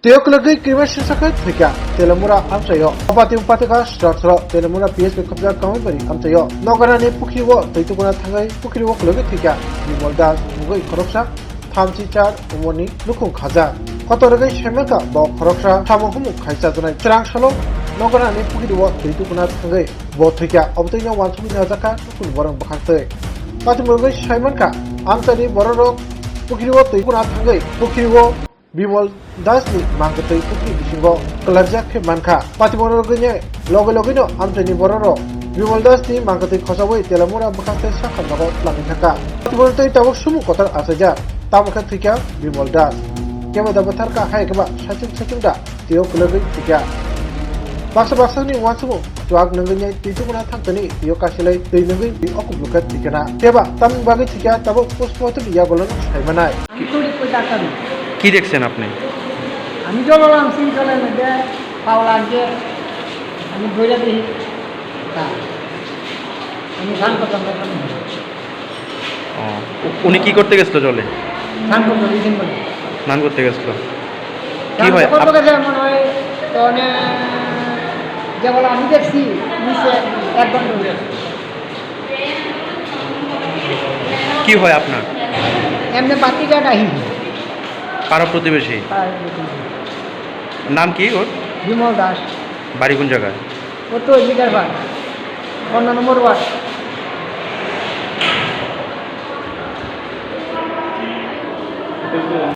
Teoklagi Krimesh Saka Tika, Telemura Amchayo, Apatim Patika, Stratro, Telemura PSP Kabja Kamari, Amchayo, Nogarani Pukiwo, Taitukuna Tangai, Pukiwo Tika, Nimolda, Mugay Koroksa, Tamchichar, Umoni, Lukung Kaza, Kotoragay Shemaka, Bo Koroksa, Tamahumu, Kaisa Dunai, Trang Shalom, Nogarani Pukiwo, Taitukuna Tangai, Botika, Obtina Wantumi Nazaka, Lukun Warang Bakate, Patimurgay Shaimanka, Amtani Bororo, Pukiwo, Taikuna Tangai, Pukiwo, Bimol dasni mangkatoi pukri bisingo kelarjak ke manka patimono genya logo-logino amtani bororo Bimol dasni mangkatoi khosawai telamura bakaste sakhan nago plangi thaka patimono toi tabok sumu kotar asaja tamaka thika Bimol das kema dabathar ka hai keba sachung da teo kulagi thika baksa ni wansumu tuak nangenya tijukuna thangtani teo kasilai tei nangai bi okublukat thikana keba tam bagi thika tabok postmortem ya golon saimanai কি দেখছেন আপনি? আমি তো বললাম সিনকলের মধ্যে পাও লাগছে আমি ধরে দিই আমি স্নান করতাম উনি কি করতে গেছিল জলে? স্নান করতাম দিন বলে স্নান করতে গেছিল। কি হয় মনে হয় তো যেমন আমি দেখছি নিচে 1 ঘন্টা হয়ে কি হয় আপনার? এমনি বাতিটা ডাহি পাড়া প্রতিবেশী। নাম কি ওর? বিমল দাস। বাড়ি কোন জায়গায়? ও তো জিগার ভাই 15 নম্বর ওয়ার্ড।